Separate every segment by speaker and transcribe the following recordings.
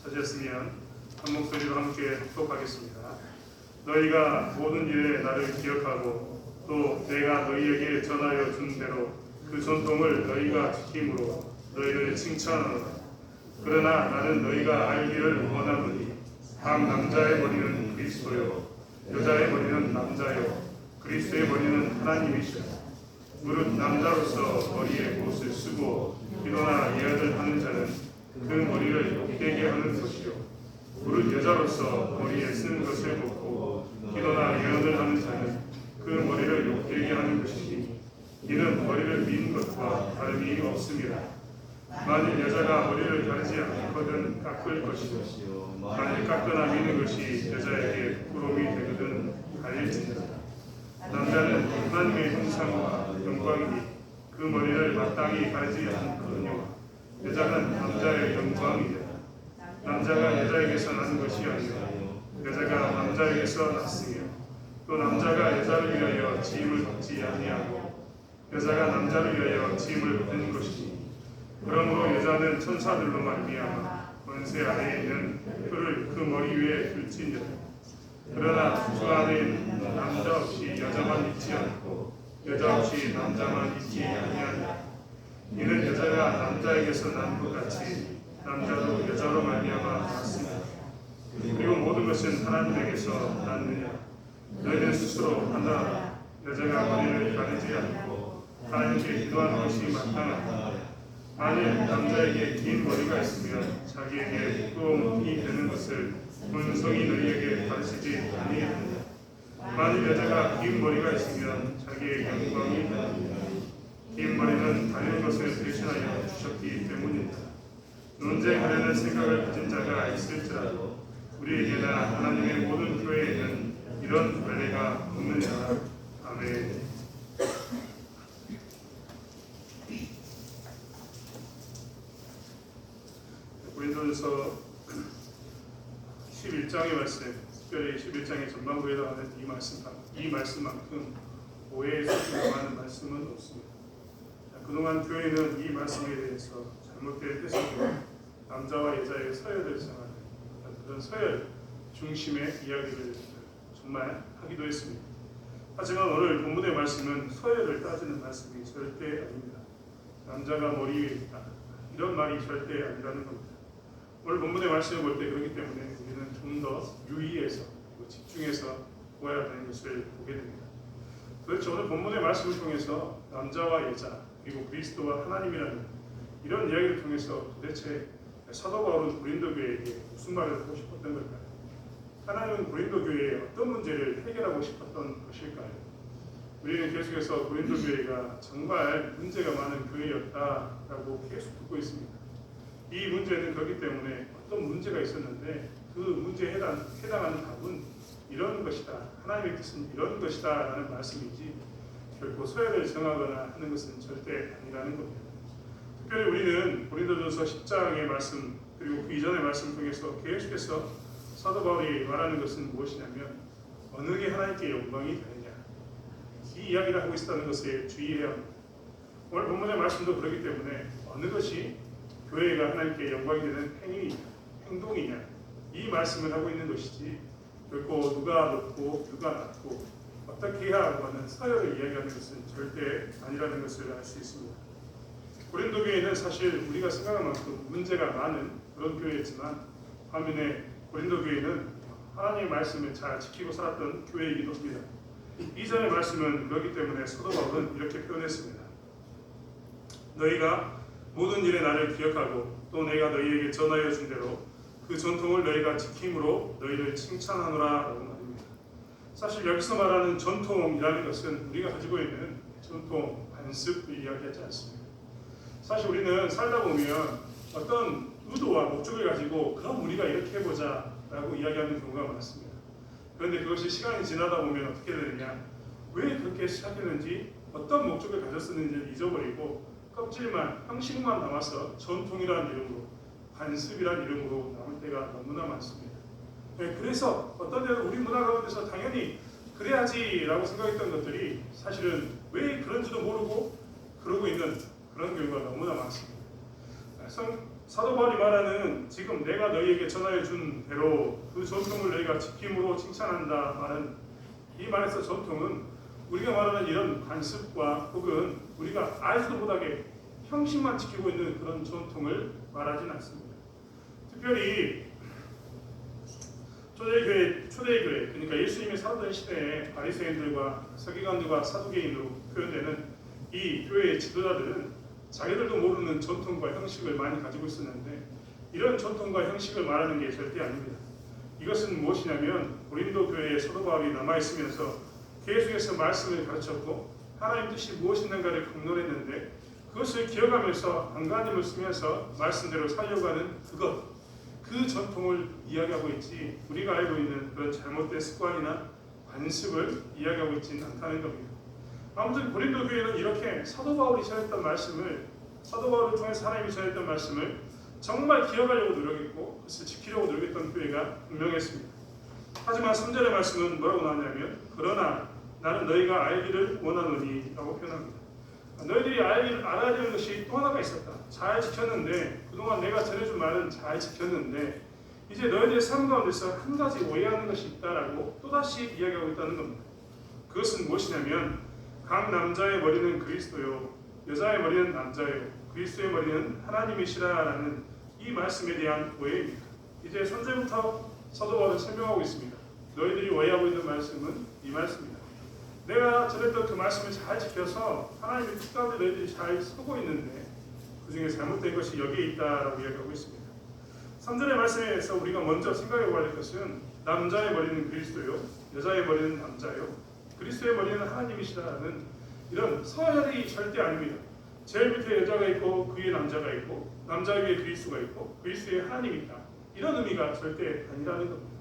Speaker 1: 찾으셨으면 한 목소리로 함께 합독하겠습니다. 너희가 모든 일에 나를 기억하고 또 내가 너희에게 전하여 준 대로 그 전통을 너희가 지킴으로 너희를 칭찬하노라. 그러나 나는 너희가 알기를 원하노니 각 남자의 머리는 그리스도요 여자의 머리는 남자요 그리스도의 머리는 하나님이시라. 무릇 남자로서 머리에 못을 쓰고 기도나 예언을 하는 자는 그 머리를 욕되게 하는 것이요 무릇 여자로서 머리에 쓰는 것을 벗고 기도나 예언을 하는 자는 그 머리를 욕되게 하는 것이니 이는 머리를 미는 것과 다름이 없습니다. 만일 여자가 머리를 가르지 않거든 깎을 것이고 만일 깎거나 미는 것이 여자에게 부끄러움이 되거든 가릴지니라. 남자는 하나님의 형상과 영광이니 그 머리를 마땅히 가르지 않거든요. 여자는 남자의 영광이니라. 남자가 여자에게서 난 것이 아니라 여자가 남자에게서 났으며 또 남자가 여자를 위하여 지임을 받지 아니하고 여자가 남자를 위하여 지임을 받는 것이니 그러므로 여자는 천사들로 말미암아 권세 아래에 있는 표를 그 머리 위에 둘지니라. 그러나 주 안에 있는 남자 없이 여자만 있지 않고 여자 없이 남자만 있지 아니하니라. 이는 여자가 남자에게서 난 것 같이 남자도 여자로 말미암아 났습니다. 그리고 모든 것은 하나님에게서 났느냐. 너희는 스스로 판단하라. 여자가 머리를 가리지 않고 하나님께 기도하는 것이 마땅하다. 만일 남자에게 긴 머리가 있으면 자기에게 부끄러움이 되는 것을 본성이 너희에게 가르치지 아니하느냐. 만일 여자가 긴 머리가 있으면 자기의 영광이 되느냐. 긴 머리는 다른 것을 대신하여 주셨기 때문이다. 논쟁하려는 생각을 가진 자가 있을지라도 우리에게나 하나님의 모든 교회에는 이런 관례가 없느냐. 아멘. 고린도전서 11장의 말씀, 특별히 11장의 전반부에 나오는 이 말씀만큼 오해에 소중한 말씀은 없습니다. 그동안 교회는 이 말씀에 대해서 잘못된 해석으로 남자와 여자의 서열을 정하는 그런 서열 중심의 이야기를 정말 하기도 했습니다. 하지만 오늘 본문의 말씀은 서열을 따지는 말씀이 절대 아닙니다. 남자가 머리 위에 있다, 이런 말이 절대 아니라는 겁니다. 오늘 본문의 말씀을 볼 때 그렇기 때문에 우리는 좀 더 유의해서 집중해서 보아야 하는 것을 보게 됩니다. 도대체 오늘 본문의 말씀을 통해서 남자와 여자 그리고 그리스도와 하나님이라는 이런 이야기를 통해서 도대체 사도 바울은 고린도 교회에게 무슨 말을 하고 싶었던 걸까요? 하나님은 고린도 교회에 어떤 문제를 해결하고 싶었던 것일까요? 우리는 계속해서 고린도 교회가 정말 문제가 많은 교회였다라고 계속 듣고 있습니다. 이 문제는 그렇기 때문에 어떤 문제가 있었는데 그 문제에 해당하는 답은 이런 것이다. 하나님의 뜻은 이런 것이다 라는 말씀이지 결코 서열을 정하거나 하는 것은 절대 아니라는 겁니다. 특별히 우리는 고린도전서 10장의 말씀 그리고 그 이전의 말씀을 통해서 계속해서 사도 바울이 말하는 것은 무엇이냐면 어느 게 하나님께 영광이 되느냐 이 이야기를 하고 있다는 것에 주의해야 합니다. 오늘 본문의 말씀도 그렇기 때문에 어느 것이 교회가 하나님께 영광이 되는 행동이냐 이 말씀을 하고 있는 것이지 결코 누가 높고 누가 낮고 어떻게 해야 하고 하는 서열을 이야기하는 것은 절대 아니라는 것을 알 수 있습니다. 고린도 교회는 사실 우리가 생각한 만큼 문제가 많은 그런 교회였지만 반면에 고린도 교회는 하나님의 말씀을 잘 지키고 살았던 교회이기도 합니다. 이전의 말씀은 그렇기 때문에 사도 바울은 이렇게 표현했습니다. 너희가 모든 일에 나를 기억하고 또 내가 너희에게 전하여 준 대로 그 전통을 너희가 지킴으로 너희를 칭찬하노라 라고 말입니다. 사실 여기서 말하는 전통이라는 것은 우리가 가지고 있는 전통, 관습을 이야기하지 않습니다. 사실 우리는 살다 보면 어떤 의도와 목적을 가지고 그럼 우리가 이렇게 해보자 라고 이야기하는 경우가 많습니다. 그런데 그것이 시간이 지나다 보면 어떻게 되느냐, 왜 그렇게 시작했는지 어떤 목적을 가졌었는지를 잊어버리고 껍질만, 형식만 남아서 전통이라는 이름으로, 관습이라는 이름으로 남을 때가 너무나 많습니다. 그래서 어떤 데는 우리 문화 가운데서 당연히 그래야지라고 생각했던 것들이 사실은 왜 그런지도 모르고 그러고 있는 그런 경우가 너무나 많습니다. 사도 바울이 말하는 지금 내가 너희에게 전하여 준 대로 그 전통을 너희가 지킴으로 칭찬한다 말은 이 말에서 전통은 우리가 말하는 이런 관습과 혹은 우리가 알지도 못하게 형식만 지키고 있는 그런 전통을 말하지는 않습니다. 특별히 초대교회 그러니까 예수님의 살았던 시대에 바리새인들과 서기관들과 사두개인으로 표현되는 이 교회의 지도자들은 자기들도 모르는 전통과 형식을 많이 가지고 있었는데 이런 전통과 형식을 말하는 게 절대 아닙니다. 이것은 무엇이냐면 고린도 교회의 사도 바울이 남아있으면서 계속해서 말씀을 가르쳤고 하나님 뜻이 무엇인가를 공론했는데 그것을 기억하면서 안간힘을 쓰면서 말씀대로 살려고 하는 그 전통을 이야기하고 있지 우리가 알고 있는 그런 잘못된 습관이나 관습을 이야기하고 있지는 않다는 겁니다. 아무튼 고린도 교회는 이렇게 사도 바울이 전했던 말씀을 사도 바울을 통해서 하나님이 전했던 말씀을 정말 기억하려고 노력했고 그것을 지키려고 노력했던 교회가 분명했습니다. 하지만 3절의 말씀은 뭐라고 나왔냐면 그러나 나는 너희가 알기를 원하노니 라고 표현합니다. 너희들이 알아야 되는 것이 또 하나가 있었다. 잘 지켰는데 그동안 내가 전해준 말은 잘 지켰는데 이제 너희들의 삶 가운데서 한 가지 오해하는 것이 있다라고 또다시 이야기하고 있다는 겁니다. 그것은 무엇이냐면 각 남자의 머리는 그리스도요 여자의 머리는 남자요 그리스도의 머리는 하나님이시라라는 이 말씀에 대한 오해입니다. 이제 3절부터 사도 바울은 설명하고 있습니다. 너희들이 오해하고 있는 말씀은 이 말씀입니다. 내가 전했던 그 말씀을 잘 지켜서 하나님의 뜻 가운데 너희들이 잘 서고 있는데 그 중에 잘못된 것이 여기에 있다라고 이야기하고 있습니다. 3절의 말씀에서 우리가 먼저 생각해 봐야 할 것은 남자의 머리는 그리스도요 여자의 머리는 남자요 그리스도의 머리는 하나님이시라는 이런 서열이 절대 아닙니다. 제일 밑에 여자가 있고 그 위에 남자가 있고 남자 위에 그리스도가 있고 그리스도에 하나님이 있다. 이런 의미가 절대 아니라는 겁니다.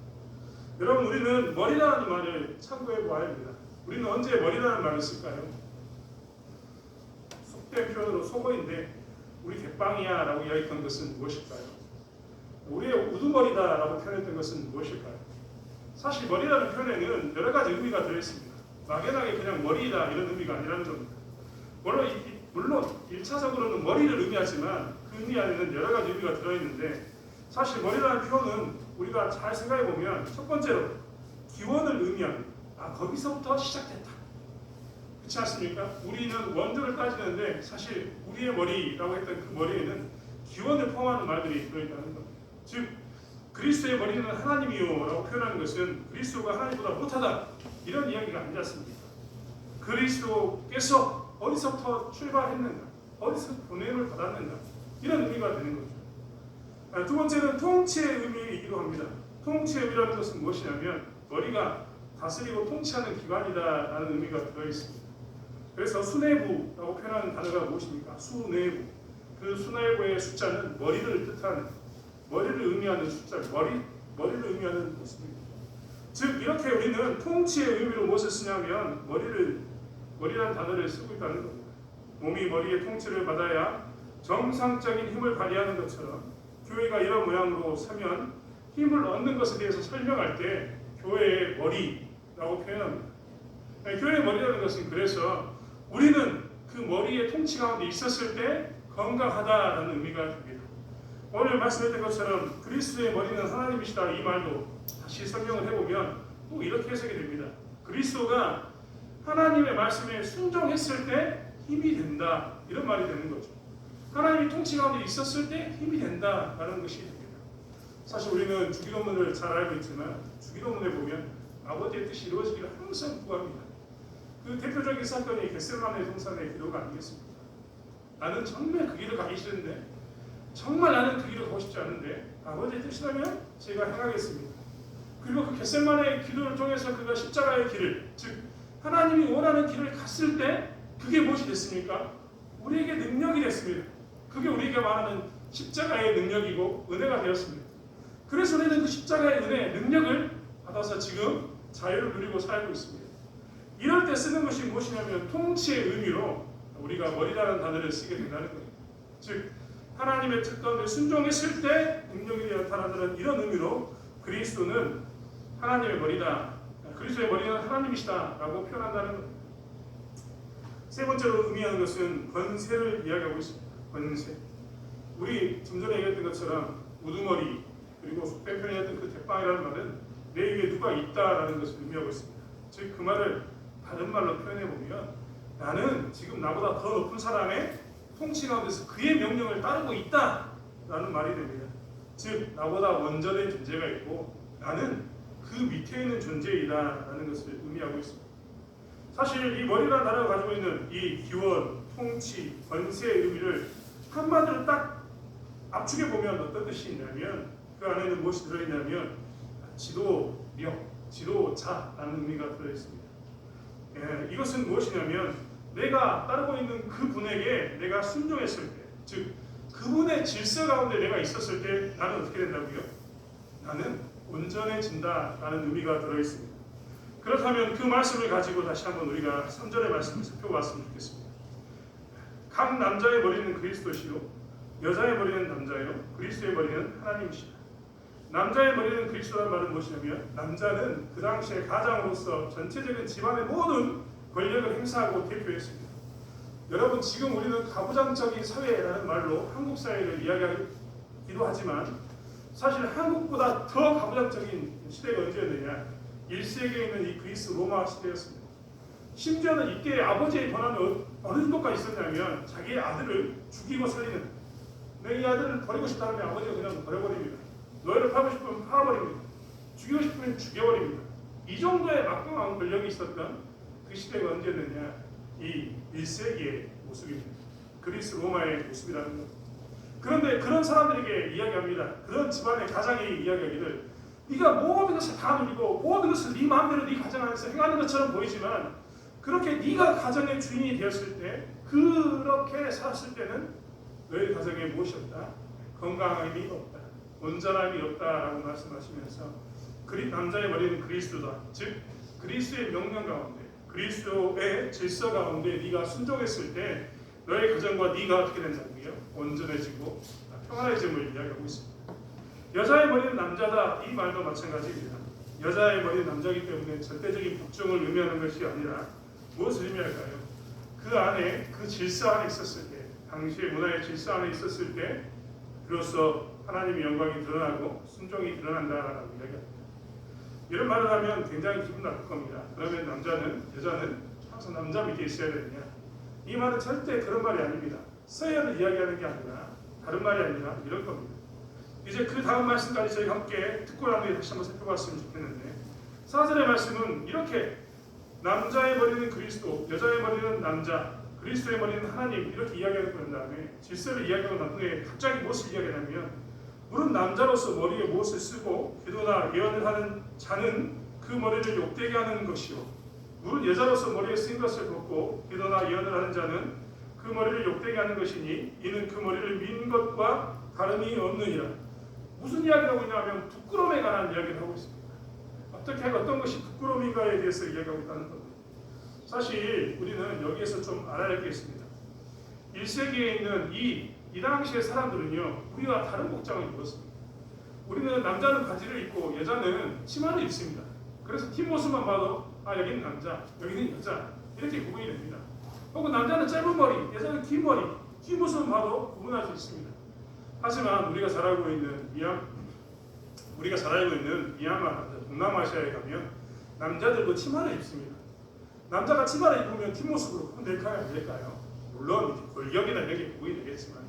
Speaker 1: 여러분 우리는 머리라는 말을 참고해 보아야 합니다. 우리는 언제 머리라는 말을 쓸까요? 속된 표현으로 속어인데 우리 대빵이야 라고 이야기했던 것은 무엇일까요? 우리의 우두머리다 라고 표현했던 것은 무엇일까요? 사실 머리라는 표현에는 여러 가지 의미가 들어있습니다. 막연하게 그냥 머리다 이런 의미가 아니라는 겁니다. 물론 1차적으로는 머리를 의미하지만 그 의미 안에는 여러 가지 의미가 들어있는데 사실 머리라는 표현은 우리가 잘 생각해보면 첫 번째로 기원을 의미합니다. 거기서부터 시작됐다. 그렇지 않습니까? 우리는 원조를 따지는데 사실 우리의 머리라고 했던 그 머리에는 기원을 포함하는 말들이 들어있다는 겁니다. 즉 그리스도의 머리는 하나님이요 라고 표현하는 것은 그리스도가 하나님보다 못하다 이런 이야기가 아니지 않습니까? 그리스도께서 어디서부터 출발했는가 어디서 보냄을 받았는가 이런 의미가 되는 거죠. 두 번째는 통치의 의미이기도 합니다. 통치의 의미라는 것은 무엇이냐면 머리가 다스리고 통치하는 기관이다라는 의미가 들어있습니다. 그래서 수뇌부라고 표현하는 단어가 무엇입니까? 수뇌부. 그 수뇌부의 숫자는 머리를 뜻하는 머리를 의미하는 숫자, 머리를 의미하는 모습입니다. 즉 이렇게 우리는 통치의 의미로 무엇을 쓰냐면 머리라는 단어를 쓰고 있다는 겁니다. 몸이 머리의 통치를 받아야 정상적인 힘을 발휘하는 것처럼 교회가 이런 모양으로 서면 힘을 얻는 것에 대해서 설명할 때 교회의 머리라고 표현합니다. 교회의 머리라는 것은 그래서 우리는 그 머리의 통치 가운데 있었을 때 건강하다라는 의미가 됩니다. 오늘 말씀드린 것처럼 그리스도의 머리는 하나님이시다 이 말도 다시 설명을 해보면 또 이렇게 해석이 됩니다. 그리스도가 하나님의 말씀에 순종했을 때 힘이 된다 이런 말이 되는 거죠. 하나님이 통치 가운데 있었을 때 힘이 된다라는 것이 됩니다. 사실 우리는 주기도문을 잘 알고 있지만 주기도문에 보면 아버지의 뜻이 이루어지기를 항상 구합니다. 그 대표적인 사건이 겟세마네 동산의 기도가 아니겠습니까? 나는 정말 그 길을 가기 싫은데 정말 나는 그 길을 가고 싶지 않은데 아버지의 뜻이라면 제가 행하겠습니다. 그리고 그 겟세마네 기도를 통해서 그가 십자가의 길을 즉 하나님이 원하는 길을 갔을 때 그게 무엇이 됐습니까? 우리에게 능력이 됐습니다. 그게 우리에게 말하는 십자가의 능력이고 은혜가 되었습니다. 그래서 우리는 그 십자가의 은혜, 능력을 받아서 지금 자유를 누리고 살고 있습니다. 이럴 때 쓰는 것이 무엇이냐면 통치의 의미로 우리가 머리라는 단어를 쓰게 된다는 겁니다. 즉 하나님의 뜻 가운데 순종했을 때 능력이 나타나는 이런 의미로 그리스도는 하나님의 머리다. 그리스도의 머리는 하나님이시다 라고 표현한다는 겁니다. 세 번째로 의미하는 것은 권세를 이야기하고 있습니다. 권세. 우리 좀 전에 얘기했던 것처럼 우두머리 그리고 속된 편이었던 그 대빵이라는 말은 내 위에 누가 있다라는 것을 의미하고 있습니다. 즉 그 말을 다른 말로 표현해 보면 나는 지금 나보다 더 높은 사람의 통치 가운데서 그의 명령을 따르고 있다라는 말이 됩니다. 즉 나보다 원전의 존재가 있고 나는 그 밑에 있는 존재이다라는 것을 의미하고 있습니다. 사실 이 머리가 나라가 가지고 있는 이 기원, 통치, 권세의 의미를 한마디로 딱 압축해 보면 어떤 뜻이 있냐면 그 안에는 무엇이 들어있냐면 지도력, 지도자라는 의미가 들어있습니다. 이것은 무엇이냐면 내가 따르고 있는 그 분에게 내가 순종했을 때, 즉 그분의 질서 가운데 내가 있었을 때 나는 어떻게 된다고요? 나는 온전해진다라는 의미가 들어있습니다. 그렇다면 그 말씀을 가지고 다시 한번 우리가 3절의 말씀을 살펴봤으면 좋겠습니다. 각 남자의 머리는 그리스도시요 여자의 머리는 남자요 그리스도의 머리는 하나님이시다. 남자의 머리는 그리스도라는 말은 무엇이냐면 남자는 그 당시에 가장으로서 전체적인 집안의 모든 권력을 행사하고 대표했습니다. 여러분 지금 우리는 가부장적인 사회라는 말로 한국 사회를 이야기하기도 하지만 사실 한국보다 더 가부장적인 시대가 언제였느냐 1세기에 있는 이 그리스 로마 시대였습니다. 심지어는 이때 아버지의 권한은 어느 정도까지 있었냐면 자기의 아들을 죽이고 살리는 내 이 아들을 버리고 싶다면 아버지가 그냥 버려버립니다. 너희를 파고 싶으면 파버립니다. 죽이고 싶으면 죽여버립니다. 이 정도의 막강한 권력이 있었던 그 시대가 언제였느냐 이 1세기의 모습입니다. 그리스 로마의 모습이라는 것. 그런데 그런 사람들에게 이야기합니다. 그런 집안의 가장이 이야기하기를 네가 모든 것을 다 누리고 모든 것을 네 마음대로 네 가정 안에서 행하는 것처럼 보이지만 그렇게 네가 가정의 주인이 되었을 때 그렇게 살았을 때는 너희 가정에 무엇이 없다? 건강함이 없다. 온전함이 없다라고 말씀하시면서 남자의 머리는 그리스도다. 즉 그리스도의 명령 가운데 그리스도의 질서 가운데 네가 순종했을 때 너의 가정과 네가 어떻게 된다고요? 온전해지고 평안해짐을 이야기하고 있습니다. 여자의 머리는 남자다. 이 말도 마찬가지입니다. 여자의 머리는 남자이기 때문에 절대적인 복종을 의미하는 것이 아니라 무엇을 의미할까요? 그 안에 그 질서 안에 있었을 때 당시의 문화의 질서 안에 있었을 때 비로소 하나님의 영광이 드러나고 순종이 드러난다라고 이야기합니다. 이런 말을 하면 굉장히 기분 나쁠 겁니다. 그러면 여자는 항상 남자 밑에 있어야 되느냐? 이 말은 절대 그런 말이 아닙니다. 서열을 이야기하는 게 아니라 다른 말이 아니라 이런 겁니다. 이제 그 다음 말씀까지 저희가 함께 듣고 난 뒤에 다시 한번 살펴봤으면 좋겠는데 4절의 말씀은 이렇게 남자의 머리는 그리스도, 여자의 머리는 남자, 그리스도의 머리는 하나님 이렇게 이야기하고 난 다음에 질서를 이야기하고 난 후에 갑자기 무엇을 이야기하냐면 물은 남자로서 머리에 무엇을 쓰고 기도나 예언을 하는 자는 그 머리를 욕되게 하는 것이요 물은 여자로서 머리에 쓴 것을 벗고 기도나 예언을 하는 자는 그 머리를 욕되게 하는 것이니 이는 그 머리를 민 것과 다름이 없느니라. 무슨 이야기를 하고 있냐면 부끄러움에 관한 이야기를 하고 있습니다. 어떻게 어떤 것이 부끄러움인가에 대해서 이야기하고 있다는 겁니다. 사실 우리는 여기에서 좀 알아야 할 게 있습니다. 1세기에 있는 이 당시의 사람들은요 우리와 다른 복장을 입었습니다. 우리는 남자는 바지를 입고 여자는 치마를 입습니다. 그래서 뒷모습만 봐도 여기는 남자, 여기는 여자 이렇게 구분이 됩니다. 혹은 남자는 짧은 머리, 여자는 긴 머리, 뒷모습만 봐도 구분할 수 있습니다. 하지만 우리가 잘 알고 있는 미얀마, 동남아시아에 가면 남자들도 치마를 입습니다. 남자가 치마를 입으면 뒷모습으로 구분될까요? 안 될까요? 물론 골격이나 이런 게 구분이 되겠지만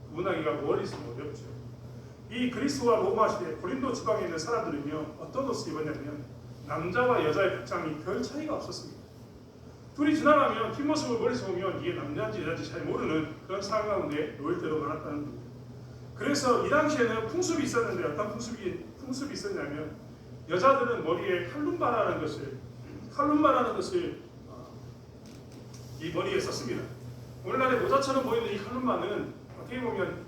Speaker 1: 구분하기가 멀리 있으면 어렵죠. 이 그리스와 로마 시대 고린도 지방에 있는 사람들은요 어떤 옷을 입었냐면 남자와 여자의 복장이 별 차이가 없었습니다. 둘이 지나가면 뒷모습을 멀리서 보면 이게 남자인지 여자인지 잘 모르는 그런 상황 가운데 놓일 때도 많았다는 겁니다. 그래서 이 당시에는 풍습이 있었는데 어떤 풍습이 있었냐면 여자들은 머리에 칼룸바라는 것을 이 머리에 썼습니다. 오늘날의 모자처럼 보이는 이 칼룸바는 어떻게 보면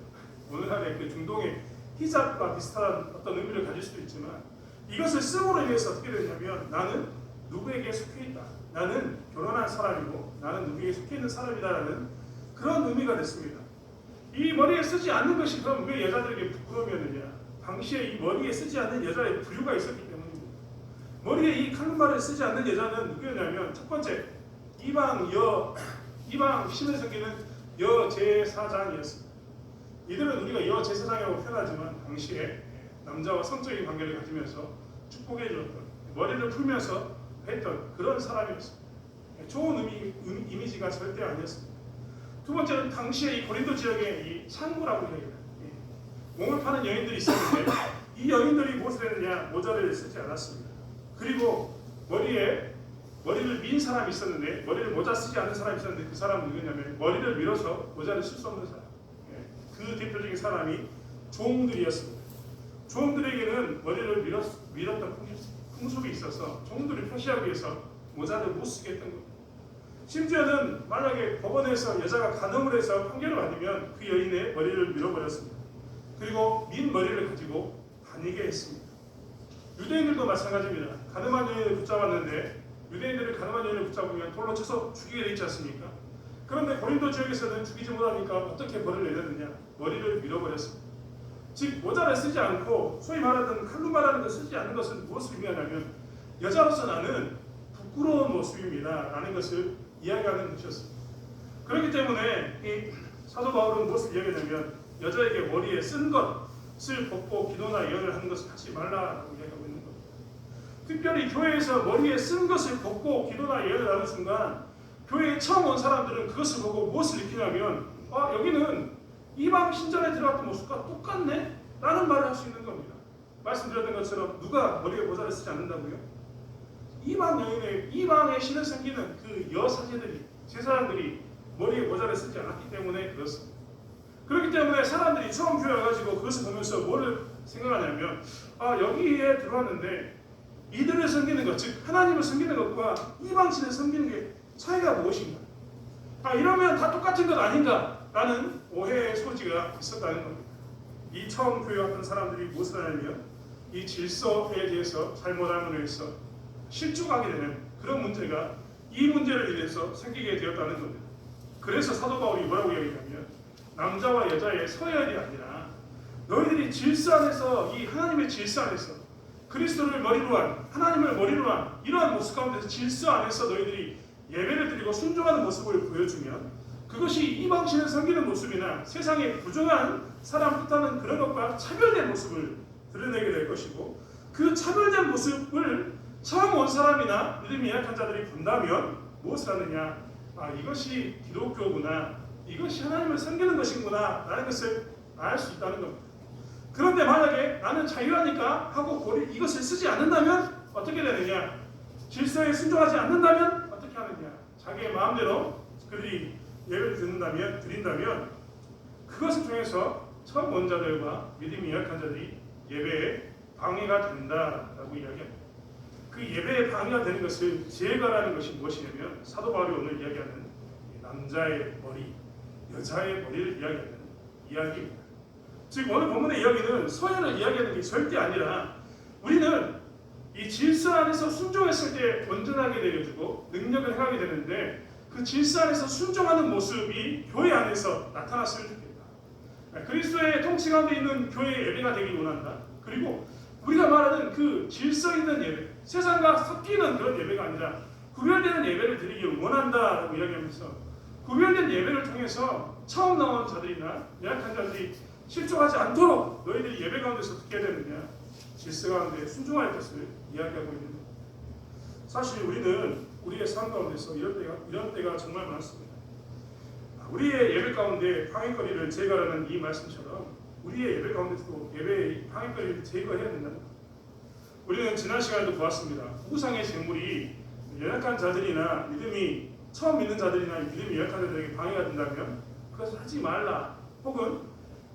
Speaker 1: 오늘날의 그 중동의 히잡과 비슷한 어떤 의미를 가질 수도 있지만 이것을 쓰므로 인해서 어떻게 되냐면 나는 누구에게 속해 있다. 나는 결혼한 사람이고 나는 누구에게 속해 있는 사람이다라는 그런 의미가 됐습니다. 이 머리에 쓰지 않는 것이 그럼 왜 여자들에게 부끄러움이었느냐? 당시에 이 머리에 쓰지 않는 여자의 부류가 있었기 때문입니다. 머리에 이 칼룸바를 쓰지 않는 여자는 누구였냐면 첫 번째 이방 신을 섬기는 여제사장이었습니다. 이들은 우리가 여제사장이라고 표현하지만 당시에 남자와 성적인 관계를 가지면서 축복해 주었던, 머리를 풀면서 했던 그런 사람이었습니다. 좋은 이미지가 절대 아니었습니다. 두 번째는 당시에 이 고린도 지역에 이 창구라고 얘기해요. 몸을 파는 여인들이 있었는데 이 여인들이 무엇을 했느냐? 모자를 쓰지 않았습니다. 그리고 머리를 민 사람이 있었는데, 머리를 모자 쓰지 않는 사람이 있었는데, 그 사람은 누구냐면 머리를 밀어서 모자를 쓸 수 없는 사람. 그 대표적인 사람이 종들이었습니다. 종들에게는 머리를 밀었던 풍습이 있어서 종들을 표시하기 위해서 모자를 못 쓰게 했던 겁니다. 심지어는 만약에 법원에서 여자가 간음을 해서 판결을 받으면 그 여인의 머리를 밀어버렸습니다. 그리고 민 머리를 가지고 다니게 했습니다. 유대인들도 마찬가지입니다. 가늠한 여인을 붙잡았는데, 유대인들을 가늠한 여인을 붙잡으면 돌로 쳐서 죽이게 되어 있지 않습니까? 그런데 고린도 지역에서는 죽이지 못하니까 어떻게 벌을 내렸느냐? 머리를 밀어버렸습니다. 즉 모자를 쓰지 않고 소위 말하던 칼로 말하는 걸 쓰지 않는 것은 무엇을 의미하냐면 여자로서 나는 부끄러운 모습입니다 라는 것을 이야기하는 것이었습니다. 그렇기 때문에 이 사도 바울은 무엇을 이야기하냐면 여자에게 머리에 쓴 것을 벗고 기도나 예언을 하는 것을 하지 말라라고 이야기하고 있는 겁니다. 특별히 교회에서 머리에 쓴 것을 벗고 기도나 예언을 하는 순간 교회에 처음 온 사람들은 그것을 보고 무엇을 느끼냐면 여기는 이방 신전에 들어갔던 모습과 똑같네? 라는 말을 할 수 있는 겁니다. 말씀드렸던 것처럼 누가 머리에 모자를 쓰지 않는다고요? 이방의 신을 섬기는 그 여사제들이, 제사장들이 머리에 모자를 쓰지 않았기 때문에 그렇습니다. 그렇기 때문에 사람들이 처음 교회 와가지고 그것을 보면서 뭐를 생각하냐면 여기에 들어왔는데 이들을 섬기는 것, 즉 하나님을 섬기는 것과 이방신을 섬기는 게 차이가 무엇인가? 이러면 다 똑같은 것 아닌가? 라는 오해의 소지가 있었다는 겁니다. 이 처음 교회 왔던 사람들이 무엇을 하냐면 이 질서에 대해서 잘못 알므로 해서 실족하게 되는 그런 문제가 이 문제를 인해서 생기게 되었다는 겁니다. 그래서 사도 바울이 뭐라고 이야기하냐면 남자와 여자의 서열이 아니라 너희들이 질서 안에서, 이 하나님의 질서 안에서 그리스도를 머리로 한, 하나님을 머리로 한 이러한 모습 가운데서 질서 안에서 너희들이 예배를 드리고 순종하는 모습을 보여주면 그것이 이방신을 섬기는 모습이나 세상의 부정한 사람 뜻하는 그런 것과 차별된 모습을 드러내게 될 것이고, 그 차별된 모습을 처음 온 사람이나 믿음이 약한 자들이 본다면 무엇을 하느냐? 이것이 기독교구나, 이것이 하나님을 섬기는 것이구나 라는 것을 알 수 있다는 겁니다. 그런데 만약에 나는 자유하니까 하고 이것을 쓰지 않는다면 어떻게 되느냐? 질서에 순종하지 않는다면 어떻게 하느냐? 자기의 마음대로 그들이 예배를 드린다면 그것을 통해서 처음 온 자들과 믿음이 약한 자들이 예배에 방해가 된다라고 이야기합니다. 그 예배에 방해가 되는 것을 제거하라는 것이 무엇이냐면 사도 바울이 오늘 이야기하는 남자의 머리, 여자의 머리를 이야기하는 이야기입니다. 즉 오늘 본문의 이야기는 서열을 이야기하는 게 절대 아니라 우리는 이 질서 안에서 순종했을 때 온전하게 되어주고 능력을 행하게 되는데 그 질서 안에서 순종하는 모습이 교회 안에서 나타났으면 좋겠다. 그리스도의 통치 가운데 있는 교회의 예배가 되길 원한다. 그리고 우리가 말하는 그 질서 있는 예배, 세상과 섞이는 그런 예배가 아니라 구별되는 예배를 드리길 원한다라고 이야기하면서 구별된 예배를 통해서 처음 나온 자들이나 연약한 자들이 실족하지 않도록 너희들이 예배 가운데서 어떻게 해야 되느냐? 질서 가운데 순종할 것을 이야기하고 있는 겁니다. 사실 우리는 우리의 삶 가운데서 이런 때가 정말 많습니다. 우리의 예배 가운데 방해거리를 제거하라는 이 말씀처럼 우리의 예배 가운데서도 예배의 방해거리를 제거해야 된다는 겁니다. 우리는 지난 시간에도 보았습니다. 우상의 제물이 연약한 자들이나 믿음이 처음 믿는 자들이나 믿음이 약한 자들에게 방해가 된다면 그것을 하지 말라, 혹은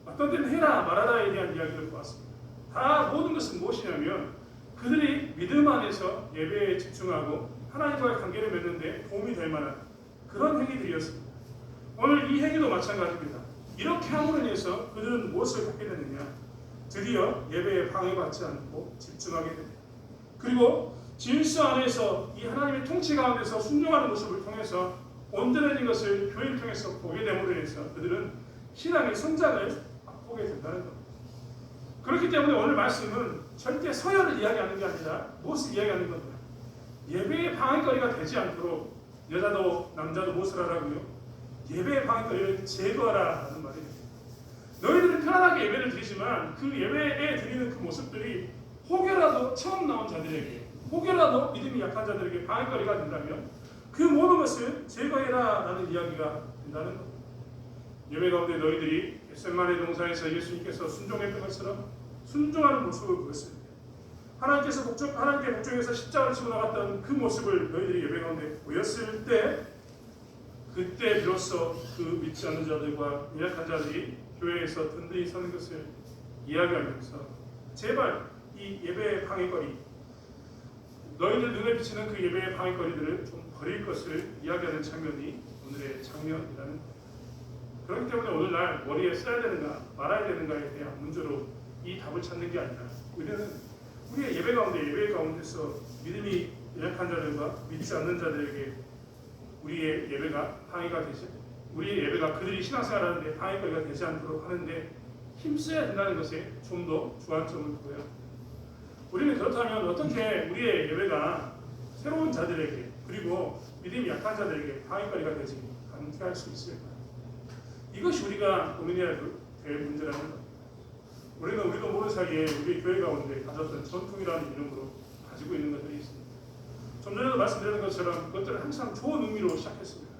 Speaker 1: 어떤 때는 해라 말하라에 대한 이야기를 보았습니다. 다 모든 것은 무엇이냐면 그들이 믿음 안에서 예배에 집중하고 하나님과의 관계를 맺는데 도움이 될 만한 그런 행위들이었습니다. 오늘 이 행위도 마찬가지입니다. 이렇게 함으로 인해서 그들은 무엇을 갖게 되느냐? 드디어 예배에 방해받지 않고 집중하게 됩니다. 그리고 질서 안에서 이 하나님의 통치 가운데서 순종하는 모습을 통해서 온전해진 것을 교회를 통해서 보게 됨으로 인해서 그들은 신앙의 성장을 맛보게 된다는 겁니다. 그렇기 때문에 오늘 말씀은 절대 서열을 이야기하는 게 아니라 무엇을 이야기하는 겁니다. 예배의 방해거리가 되지 않도록 여자도 남자도 무엇을 하라고요? 예배의 방해거리를 제거하라는 말입니다. 너희들은 편안하게 예배를 드리지만 그 예배에 드리는 그 모습들이 혹여라도 처음 나온 자들에게, 혹여라도 믿음이 약한 자들에게 방해거리가 된다면 그 모든 것을 제거해라 라는 이야기가 된다는 것. 예배 가운데 너희들이 겟세마네 동산에서 예수님께서 순종했던 것처럼 순종하는 모습을 보였습니다. 하나님께 복종해서 십자가를 지고 나갔던 그 모습을 너희들이 예배 가운데 보였을 때, 그때 비로소 그 믿지 않는 자들과 연약한 자들이 교회에서 든든히 서는 것을 이야기하면서 제발 이 예배의 방해거리, 너희들 눈에 비치는 그 예배의 방해거리들을 좀 버릴 것을 이야기하는 장면이 오늘의 장면이라는 것. 그렇기 때문에 오늘날 머리에 써야 되는가 말아야 되는가에 대한 문제로 이 답을 찾는 게 아니라 우리는 우리의 예배 가운데서 믿음이 연약한 자들과 믿지 않는 자들에게 우리의 예배가 방해가 되지, 우리의 예배가 그들이 신앙생활하는데 방해거리가 되지 않도록 하는데 힘써야 된다는 것에 좀 더 주안점을 두고요. 우리는 그렇다면 어떻게 우리의 예배가 새로운 자들에게 그리고 믿음이 약한 자들에게 방해거리가 되지 않게 할 수 있을까? 이것이 우리가 고민해야 될 문제라는 것. 우리도 모르는 사이에 우리 교회 가운데 가졌던 전통이라는 이름으로 가지고 있는 것들이 있습니다. 좀 전에도 말씀드린 것처럼 그것들은 항상 좋은 의미로 시작했습니다.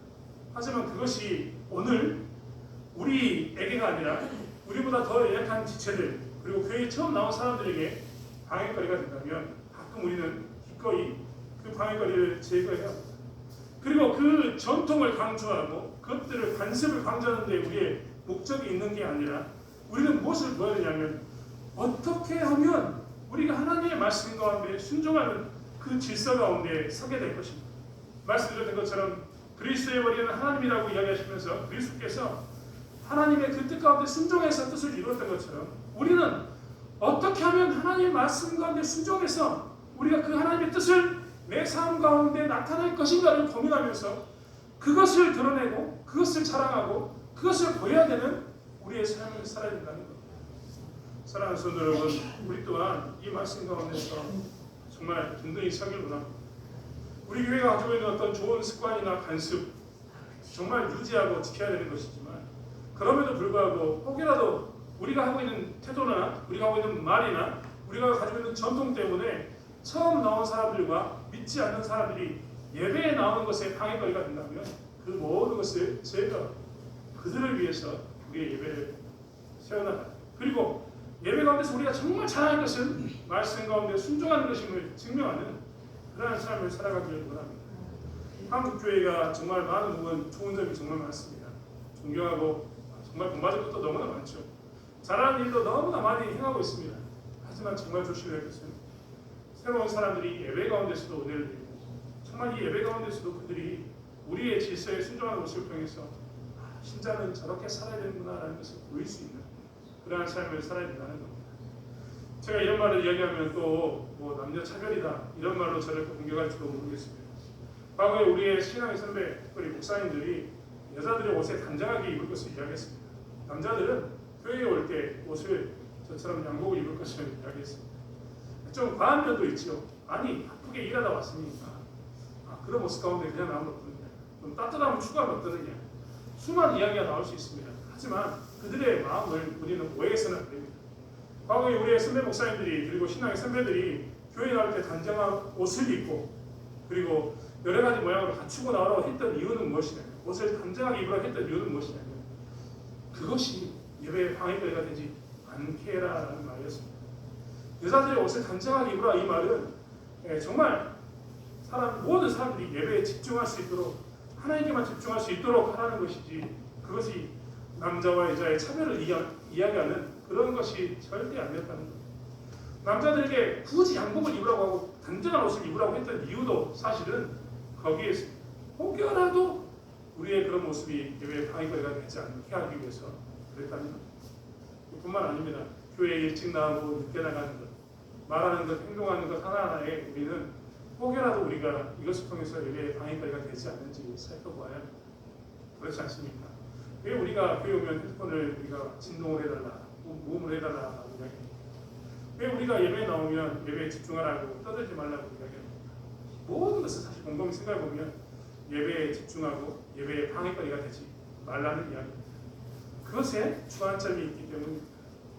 Speaker 1: 하지만 그것이 오늘 우리에게가 아니라 우리보다 더 연약한 지체들 그리고 교회에 처음 나온 사람들에게 방해거리가 된다면 가끔 우리는 기꺼이 그 방해거리를 제거해야 합니다. 그리고 그 전통을 강조하고 그것들을 관습을 강조하는 데 우리의 목적이 있는 게 아니라 우리는 무엇을 보여야 되냐면 어떻게 하면 우리가 하나님의 말씀 가운데 순종하는 그 질서 가운데 서게 될 것입니다. 말씀드렸던 것처럼 그리스도의 머리는 하나님이라고 이야기하시면서 그리스도께서 하나님의 그 뜻 가운데 순종해서 뜻을 이루었던 것처럼 우리는 어떻게 하면 하나님의 말씀 가운데 순종해서 우리가 그 하나님의 뜻을 내 삶 가운데 나타낼 것인가를 고민하면서 그것을 드러내고 그것을 자랑하고 그것을 보여야 되는 우리의 삶을 살아야 된다는 것. 사랑하는 성도 여러분, 우리 또한 이 말씀 가운데서 정말 든든히 서길 원합니다. 우리 교회가 가지고 있는 어떤 좋은 습관이나 관습 정말 유지하고 지켜야 되는 것이지만 그럼에도 불구하고 혹이라도 우리가 하고 있는 태도나 우리가 하고 있는 말이나 우리가 가지고 있는 전통 때문에 처음 나온 사람들과 믿지 않는 사람들이 예배에 나오는 것에 방해거리가 된다면 그 모든 것을 제가 그들을 위해서 우리의 예배를 세워나가다. 그리고 예배 가운데서 우리가 정말 잘하는 것은 말씀 가운데 순종하는 것임을 증명하는 그러한 삶을 살아가기를 원합니다. 한국 교회가 정말 많은 부분 좋은 점이 정말 많습니다. 존경하고 정말 본받을 것도 너무나 많죠. 잘하는 일도 너무나 많이 행하고 있습니다. 하지만 정말 조심해야 할 것은 새로운 사람들이 예배 가운데서도 은혜를 드리고 정말 이 예배 가운데서도 그들이 우리의 질서에 순종하는 모습을 통해서 신자는 저렇게 살아야 되는구나라는 것을 보일 수 있는 그러한 삶을 살아야 된다는 겁니다. 제가 이런 말을 이야기하면 또 뭐 남녀 차별이다 이런 말로 저를 또 공격할지도 모르겠습니다. 과거에 우리의 신앙의 선배, 특별히 목사님들이 여자들의 옷에 단정하게 입을 것을 이야기했습니다. 남자들은 교회에 올 때 옷을 저처럼 양복을 입을 것을 이야기했습니다. 좀 과한 면도 있죠. 아니 바쁘게 일하다 왔으니까 그런 모습 가운데 그냥 나오면 어떠느냐, 좀 따뜻함을 추구하면 어떠느냐, 수많은 이야기가 나올 수 있습니다. 하지만 그들의 마음을 우리는 오해해서는 안 됩니다. 과거에 우리의 선배 목사님들이 그리고 신앙의 선배들이 교회 나올 때 단정한 옷을 입고 그리고 여러 가지 모양으로 갖추고 나오라고 했던 이유는 무엇이냐면, 옷을 단정하게 입으라고 했던 이유는 무엇이냐면 그것이 예배의 방해거리가 되지 않게 해라라는 말이었습니다. 여자들의 옷을 단정하게 입으라 이 말은 정말 모든 사람들이 예배에 집중할 수 있도록 하나님께만 집중할 수 있도록 하라는 것이지 그것이 남자와 여자의 차별을 이야기하는 그런 것이 절대 아니었다는 겁니다. 남자들에게 굳이 양복을 입으라고 하고 단정한 옷을 입으라고 했던 이유도 사실은 거기에 있습니다. 혹여라도 우리의 그런 모습이 예배의 방해거리가 되지 않게 하기 위해서 그랬다는 겁니다. 뿐만 아닙니다. 교회에 일찍 나오고 늦게 나가는 것, 말하는 것, 행동하는 것 하나하나에 우리는 혹여라도 우리가 이것을 통해서 예배의 방해거리가 되지 않는지 살펴봐야 합니다. 그렇지 않습니까? 왜 우리가 교회 오면 핸드폰을 우리가 진동을 해달라, 모음을 해달라고 이야기합니까? 왜 우리가 예배에 나오면 예배에 집중하라고 떠들지 말라고 이야기합니까? 모든 것을 사실 곰곰이 생각해보면 예배에 집중하고 예배에 방해거리가 되지 말라는 이야기입니다. 그 그것에 주안점이 있기 때문입니다.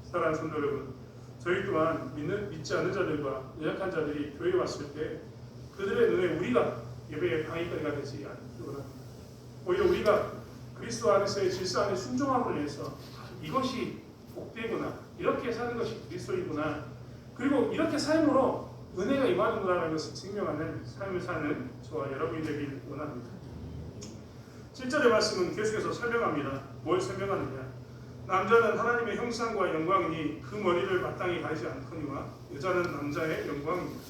Speaker 1: 사랑하는 성도 여러분, 저희 또한 믿지 않는 자들과 연약한 자들이 교회에 왔을 때 그들의 눈에 우리가 예배의 방해거리가 되지 않기 원합니다. 오히려 우리가 그리스도 안에서의 질서 안에 순종함을 위해서 이것이 복되구나, 이렇게 사는 것이 그리스도이구나, 그리고 이렇게 삶으로 은혜가 임하는구나라는 것을 증명하는 삶을 사는 저와 여러분이 되길 원합니다. 7절의 말씀은 계속해서 설명합니다. 뭘 설명하느냐? 남자는 하나님의 형상과 영광이니 그 머리를 마땅히 가리지 않거니와 여자는 남자의 영광입니다.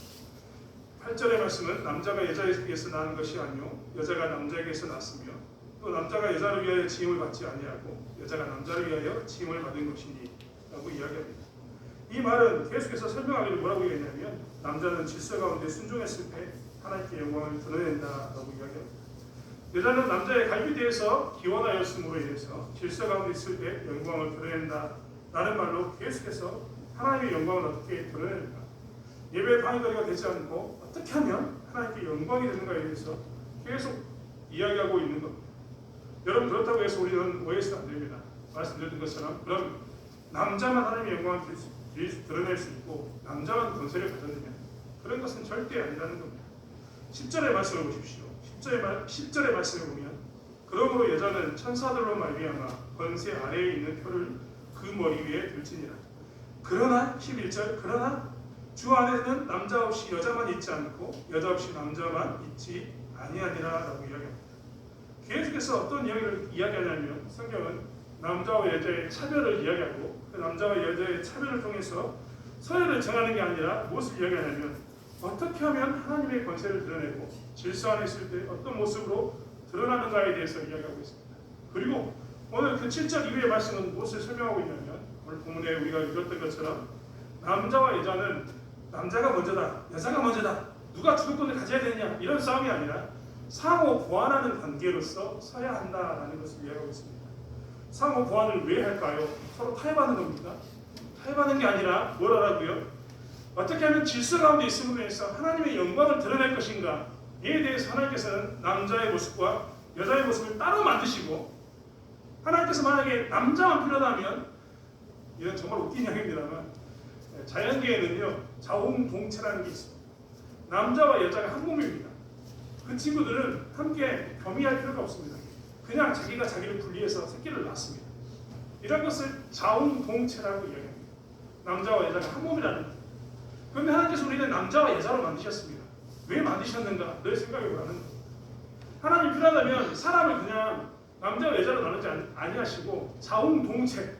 Speaker 1: 8절의 말씀은 남자가 여자에게서 낳은 것이 아니요 여자가 남자에게서 낳았으며 또 남자가 여자를 위하여 지음을 받지 아니하고 여자가 남자를 위하여 지음을 받은 것이니 라고 이야기합니다. 이 말은 계속해서 설명하기를 뭐라고 얘기했냐면 남자는 질서 가운데 순종했을 때 하나님께 영광을 드러낸다라고 이야기합니다. 여자는 남자의 갈비대에서 기원하였음으로 인해서 질서 가운데 있을 때 영광을 드러낸다 라는 말로 계속해서 하나님의 영광을 어떻게 드러내는가, 예배의 방해거리가 되지 않고 어떻게 하면 하나님께 영광이 되는가에 대해서 계속 이야기하고 있는 겁니다. 여러분, 그렇다고 해서 우리는 오해해서는 안 됩니다. 말씀드린 것처럼 그럼 남자만 하나님의 영광을 드러낼 수 있고 남자만 권세를 가졌느냐, 그런 것은 절대 아니라는 겁니다. 10절의 말씀을 보십시오. 10절의 말씀을 보면 그러므로 여자는 천사들로 말미암아 권세 아래에 있는 표를 그 머리 위에 들지니라. 그러나 11절 그러나 주 안에는 남자 없이 여자만 있지 않고 여자 없이 남자만 있지 아니하니라 라고 이야기합니다. 계속해서 어떤 이야기를 이야기하냐면 성경은 남자와 여자의 차별을 이야기하고 그 남자와 여자의 차별을 통해서 서열을 정하는 게 아니라 무엇을 이야기하냐면 어떻게 하면 하나님의 권세를 드러내고 질서 안에 있을 때 어떤 모습으로 드러나는가에 대해서 이야기하고 있습니다. 그리고 오늘 그 7절 이후의 말씀은 무엇을 설명하고 있냐면 오늘 본문에 우리가 읽었던 것처럼 남자와 여자는 남자가 먼저다, 여자가 먼저다, 누가 주도권을 가져야 되느냐 이런 싸움이 아니라 상호 보완하는 관계로서 서야 한다라는 것을 이야기하고 있습니다. 상호 보완을 왜 할까요? 서로 타협하는 겁니까? 타협하는 게 아니라 뭘 하라고요? 어떻게 하면 질서 가운데 있음으로 해서 하나님의 영광을 드러낼 것인가, 이에 대해서 하나님께서는 남자의 모습과 여자의 모습을 따로 만드시고, 하나님께서 만약에 남자만 필요하다면, 이건 정말 웃긴 이야기입니다만 자연계에는요 자웅동체라는 게 있습니다. 남자와 여자가 한 몸입니다. 그 친구들은 함께 겸이할 필요가 없습니다. 그냥 자기가 자기를 분리해서 새끼를 낳습니다. 이런 것을 자웅동체라고 이야기합니다. 남자와 여자가 한 몸이라는 거예요. 그런데 하나님께서 우리는 남자와 여자로 만드셨습니다. 왜 만드셨는가? 늘 생각해보라는 거예요. 하나님 필요하다면 사람을 그냥 남자와 여자로 나누지 아니하시고 자웅동체,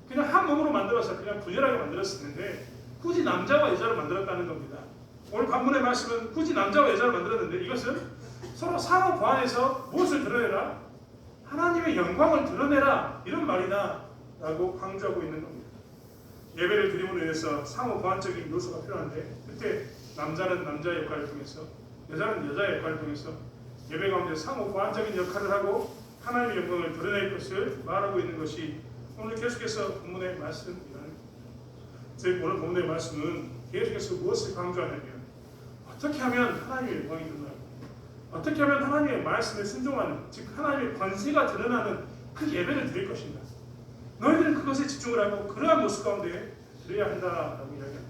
Speaker 1: 그냥 한 몸으로 만들어서 그냥 분열하게 만들었을 텐데 굳이 남자와 여자로 만들었다는 겁니다. 오늘 본문의 말씀은 굳이 남자와 여자로 만들었는데 이것은 서로 상호 보완해서 무엇을 드러내라? 하나님의 영광을 드러내라, 이런 말이다 라고 강조하고 있는 겁니다. 예배를 드림으로 인해서 상호 보완적인 요소가 필요한데 그때 남자는 남자의 역할을 통해서 여자는 여자의 역할을 통해서 예배 가운데 상호 보완적인 역할을 하고 하나님의 영광을 드러낼 것을 말하고 있는 것이 오늘 계속해서 본문의 말씀이라는, 저희 오늘 본문의 말씀은 계속해서 무엇을 강조하냐면 어떻게 하면 하나님의 영광이 드러나고 어떻게 하면 하나님의 말씀에 순종하는, 즉 하나님의 권세가 드러나는 그 예배를 드릴 것인가, 너희들은 그것에 집중을 하고 그러한 모습 가운데 드려야 한다라고 이야기합니다.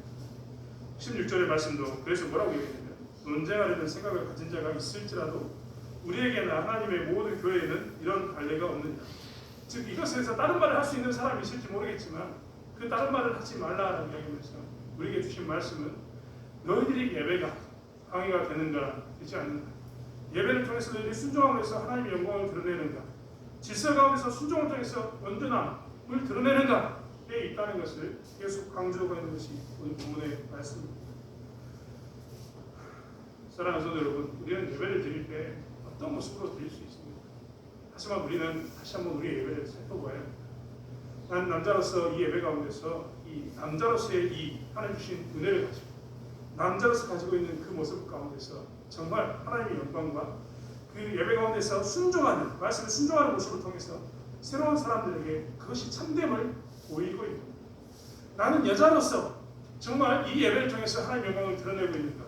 Speaker 1: 16절의 말씀도 그래서 뭐라고 얘기하냐면 논쟁하려는 생각을 가진 자가 있을지라도 우리에게나 하나님의 모든 교회에는 이런 관례가 없느냐. 즉 이것에서 다른 말을 할 수 있는 사람이 있을지 모르겠지만 그 다른 말을 하지 말라라고 이야기하면서 우리에게 주신 말씀은 너희들이 예배가 방해가 되는가 되지 않는가, 예배를 통해서 너희들이 순종함으로 해서 하나님의 영광을 드러내는가, 질서 가운데서 순종을 통해서 온전함을 드러내는가에 있다는 것을 계속 강조하고 있는 것이 오늘 본문의 말씀입니다. 사랑하는 성도 여러분, 우리는 예배를 드릴 때 어떤 모습으로 드릴 수 있습니다. 하지만 우리는 다시 한번 우리의 예배를 살펴봐야 합니다. 난 남자로서 이 예배 가운데서 이 남자로서의 이 하나님 주신 은혜를 가지고 남자로서 가지고 있는 그 모습 가운데서 정말 하나님의 영광과 그 예배 가운데서 순종하는, 말씀에 순종하는 모습을 통해서 새로운 사람들에게 그것이 참됨을 보이고 있는, 나는 여자로서 정말 이 예배를 통해서 하나님의 영광을 드러내고 있는가,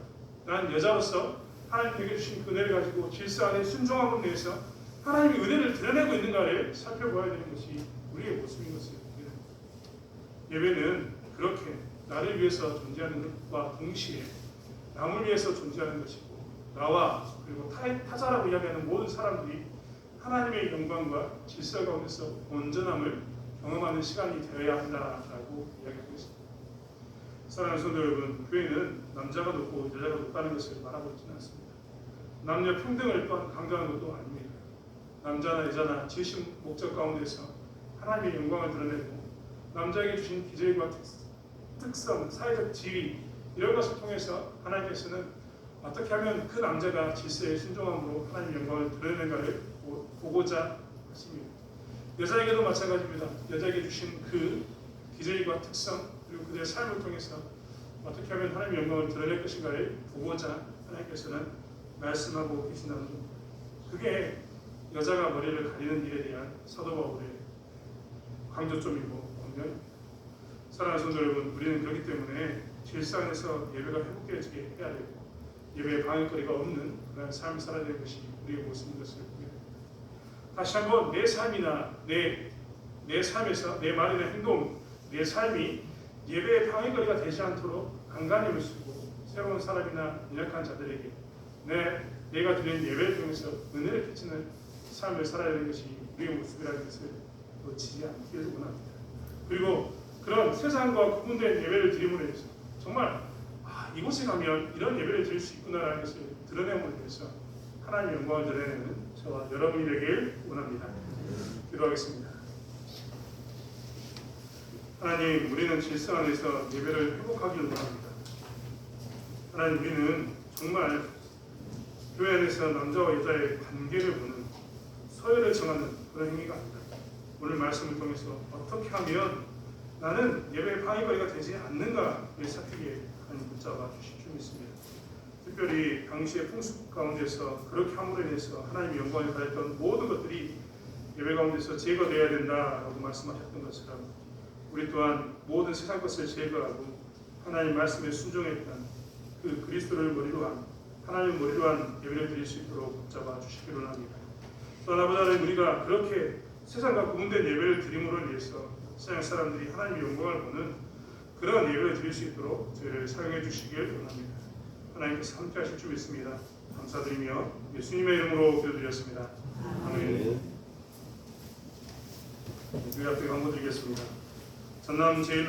Speaker 1: 나는 여자로서 하나님에게 주신 그 은혜를 가지고 질서 안에 순종함으로 인해서 하나님의 은혜를 드러내고 있는가를 살펴보아야 되는 것이 우리의 모습인 것을 예배는 그렇게 나를 위해서 존재하는 것과 동시에 남을 위해서 존재하는 것이고 나와 그리고 타자라고 이야기하는 모든 사람들이 하나님의 영광과 질서 가운데서 온전함을 경험하는 시간이 되어야 한다라고 이야기하고 있습니다. 사랑하는 성도 여러분, 교회는 남자가 높고 여자가 높다는 것을 말하고 있지는 않습니다. 남녀 평등을 또한 강조하는 것도 아닙니다. 남자나 여자나 지으신 목적 가운데서 하나님의 영광을 드러내고 남자에게 주신 기질과 특성, 사회적 지위 이런 것을 통해서 하나님께서는 어떻게 하면 그 남자가 질서에 순종함으로 하나님의 영광을 드러내는가를 보고자 하십니다. 여자에게도 마찬가지입니다. 여자에게 주신 그 기질과 특성 그리고 그들의 삶을 통해서 어떻게 하면 하나님의 영광을 드러낼 것인가를 보고자 하나님께서는 말씀하고 계신다는 겁니다. 그게 여자가 머리를 가리는 일에 대한 사도 바울의 강조점이고 분명입니다. 사랑하는 성도 여러분, 우리는 그렇기 때문에 질서 안에서 예배가 회복되어지게 해야 되고 예배에 방해거리가 없는 그런 삶을 살아야 되는 것이 우리의 모습인 것을 보게 됩니다. 다시 한번 내 삶이나 내 삶에서 내 말이나 행동, 내 삶이 예배의 방해거리가 되지 않도록 간간힘을 쓰고 새로운 사람이나 연약한 자들에게 내가 드리는 예배를 통해서 은혜를 끼치는 삶을 살아야 되는 것이 우리의 모습이라는 것을 놓치지 않기를 원합니다. 그리고 그런 세상과 구분된 예배를 드림으로 해서 정말 이곳에 가면 이런 예배를 드릴 수 있구나라는 것을 드러내므로 해서 하나님의 영광을 드러내는 저와 여러분이 되길 원합니다. 기도하겠습니다. 하나님, 우리는 질서 안에서 예배를 회복하기를 원합니다. 하나님, 우리는 정말 교회 안에서 남자와 여자의 관계를 보는 서열을 정하는 그런 행위가 아니다. 오늘 말씀을 통해서 어떻게 하면 나는 예배의 방해거리가 되지 않는가를 살피게 하나님 붙잡아 주실 줄 믿습니다. 특별히 당시의 풍습 가운데서 그렇게 함으로 인해서 하나님의 영광을 가졌던 모든 것들이 예배 가운데서 제거되어야 된다라고 말씀하셨던 것처럼 우리 또한 모든 세상 것을 제거하고 하나님 말씀에 순종했던 그 그리스도를 머리로 한 하나님을 머리로 한 예배를 드릴 수 있도록 붙잡아 주시기를 합니다. 또 하나보다는 우리가 그렇게 세상과 구분된 예배를 드림으로 인해서 세상 사람들이 하나님의 영광을 보는 그런 예배를 드릴 수 있도록 저희를 사용해 주시길 원합니다. 하나님께서 함께 하실 줄 믿습니다. 감사드리며 예수님의 이름으로 기도드렸습니다. 아멘. 주의 앞에 강구드리겠습니다. 전남 제1로